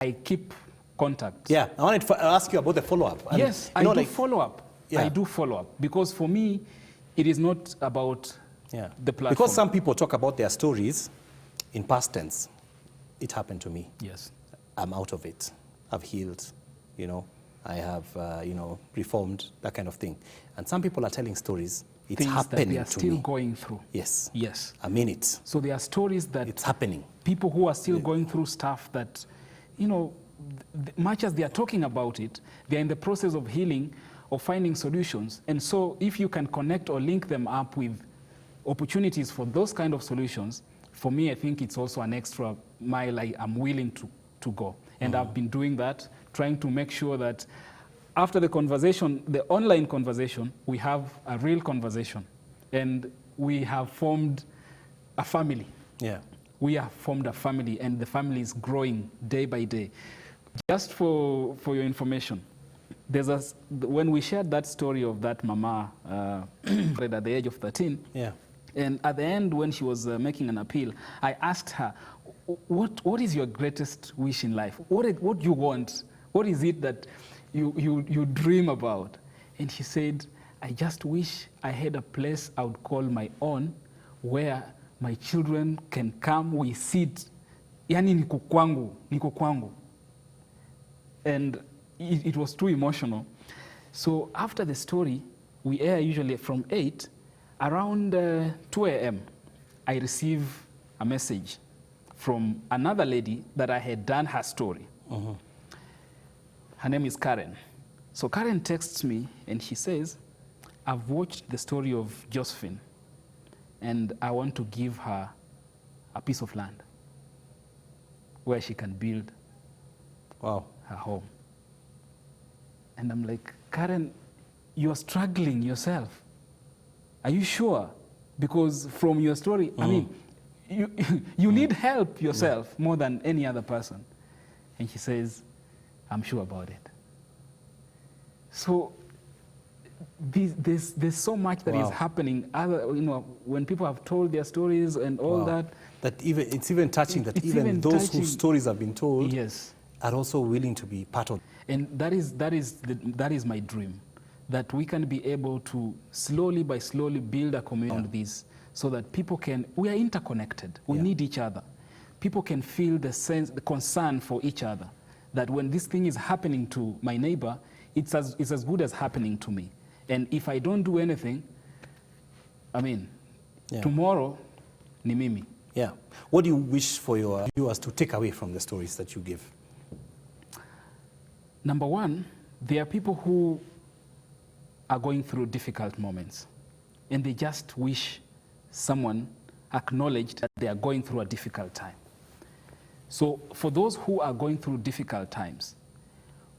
I keep contact. Yeah, I wanted to ask you about the follow-up. Yes, I do follow-up. Yeah. I do follow-up because for me, it is not about the platform. Because some people talk about their stories in past tense. It happened to me. Yes. I'm out of it. I've healed, you know. I have, you know, reformed, that kind of thing. And some people are telling stories. It's things happening that they are to still me. going through. Yes. Yes. I mean it. So there are stories that it's happening. People who are still going through stuff that, you know, much as they are talking about it, they are in the process of healing or finding solutions. And so if you can connect or link them up with opportunities for those kind of solutions, for me, I think it's also an extra mile I'm willing to go. And I've been doing that, trying to make sure that after the conversation, the online conversation, we have a real conversation. And we have formed a family. Yeah. We have formed a family, and the family is growing day by day. Just for your information, when we shared that story of that mama at the age of 13, yeah. And at the end, when she was making an appeal, I asked her, what is your greatest wish in life? What do you want? What is it that you dream about? And she said, I just wish I had a place I would call my own, where my children can come, we sit. Yani niko kwangu. And it was too emotional. So after the story, we air usually from 8, around 2 a.m., I receive a message from another lady that I had done her story. Her name is Karen. So Karen texts me and she says, I've watched the story of Josephine and I want to give her a piece of land where she can build her home. And I'm like, Karen, you're struggling yourself. Are you sure? Because from your story, I mean, you need help yourself more than any other person. And she says, I'm sure about it. So there's so much that is happening. You know, when people have told their stories and all that. It's even touching that even those whose stories have been told are also willing to be part of. And that is my dream, that we can be able to slowly by slowly build a community around this, so that people can, we are interconnected, we need each other. People can feel the sense, the concern for each other, that when this thing is happening to my neighbor, it's as good as happening to me. And if I don't do anything, I mean, tomorrow, ni mimi. Yeah. What do you wish for your viewers to take away from the stories that you give? Number one, there are people who are going through difficult moments, and they just wish someone acknowledged that they are going through a difficult time. So for those who are going through difficult times,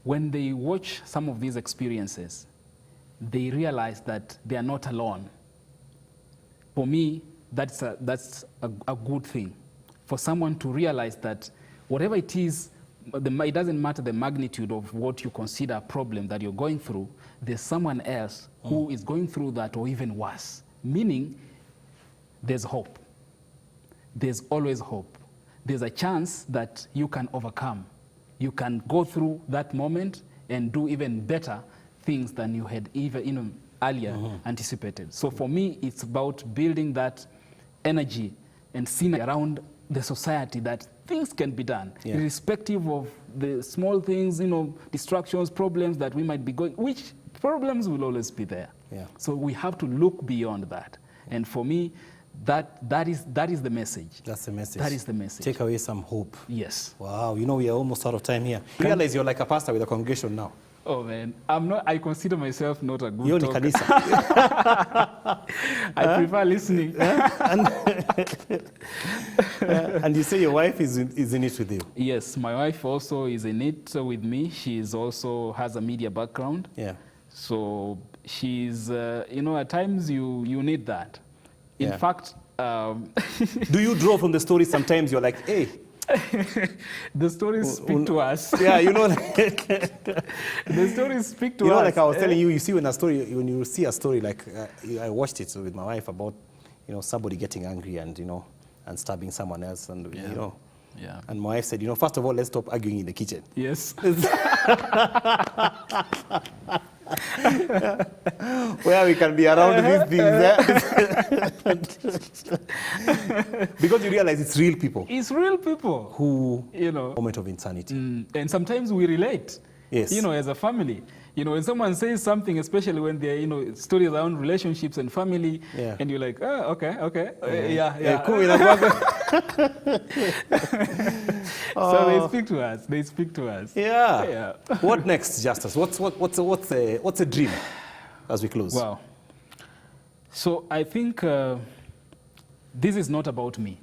when they watch some of these experiences, they realize that they are not alone. For me, that's a good thing. For someone to realize that whatever it is, it doesn't matter the magnitude of what you consider a problem that you're going through, there's someone else who is going through that or even worse. Meaning, there's hope. There's always hope. There's a chance that you can overcome. You can go through that moment and do even better things than you had even earlier anticipated. So for me, it's about building that energy and synergy around the society, that things can be done, irrespective of the small things, you know, distractions, problems that we might be going, which problems will always be there. So we have to look beyond that. And for me, that is the message. That's the message. That is the message. Take away some hope. Yes. Wow, you know, we are almost out of time here. Realize you're like a pastor with a congregation now. Oh man, I consider myself not a good talker. Kanisa. I prefer listening. And you say your wife is in it with you? Yes, my wife also is in it with me. She also has a media background. Yeah. So she's, you know, at times you need that. In fact... Do you draw from the story sometimes? You're like, hey... The stories speak to us. Yeah, you know, like the stories speak to us. You know, like I was telling you, you see when you see a story, like I watched it with my wife about, you know, somebody getting angry and, you know, and stabbing someone else, and you know, Yeah. And my wife said, you know, first of all, let's stop arguing in the kitchen. Yes. Where we can be around these things. Because you realize it's real people. It's real people Who, you know, moment of insanity. and sometimes we relate. Yes. You know, as a family. You know, when someone says something, especially when they're, you know, stories around relationships and family, Yeah. and you're like, oh, okay. Cool. So they speak to us. They speak to us. Yeah. Yeah. What next, Justus? What's a dream as we close? Wow. So I think this is not about me.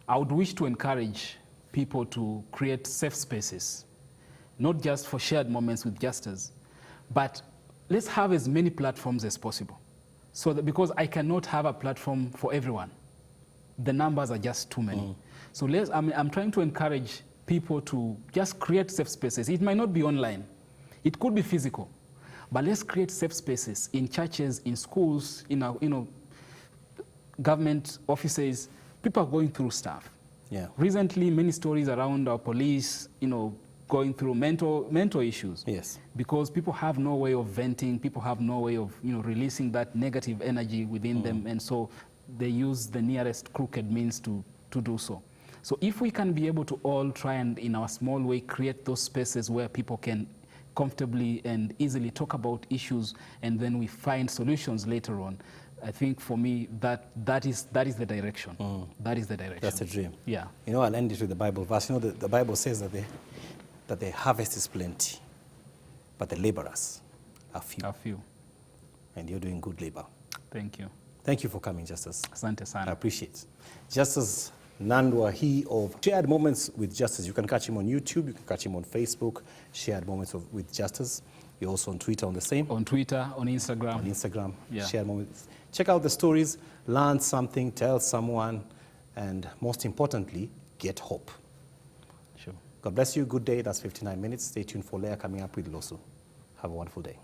I would wish to encourage people to create safe spaces, not just for shared moments with Justus, but let's have as many platforms as possible. So that, because I cannot have a platform for everyone. The numbers are just too many. So I'm trying to encourage people to just create safe spaces. It might not be online. It could be physical. But let's create safe spaces in churches, in schools, in our, you know, government offices. People are going through stuff. Yeah. Recently, many stories around our police, you know, going through mental issues. Yes. Because people have no way of venting, people have no way of, you know, releasing that negative energy within them, and so they use the nearest crooked means to do so. So if we can be able to all try and, in our small way, create those spaces where people can comfortably and easily talk about issues, and then we find solutions later on, I think for me that is the direction. That is the direction. That's a dream. Yeah. You know, I'll end it with the Bible verse. You know, the Bible says that the harvest is plenty, but the laborers are few. A few. And you're doing good labor. Thank you. Thank you for coming, Justus. Asante I sana. appreciate it. Justus Nandwa, he of Shared Moments with Justus. You can catch him on YouTube. You can catch him on Facebook. Shared Moments with Justus. You're also on Twitter on the same. On Twitter, on Instagram. On Instagram. Yeah. Shared Moments. Check out the stories. Learn something. Tell someone. And most importantly, get hope. Sure. God bless you. Good day. That's 59 minutes. Stay tuned for Leah coming up with Losu. Have a wonderful day.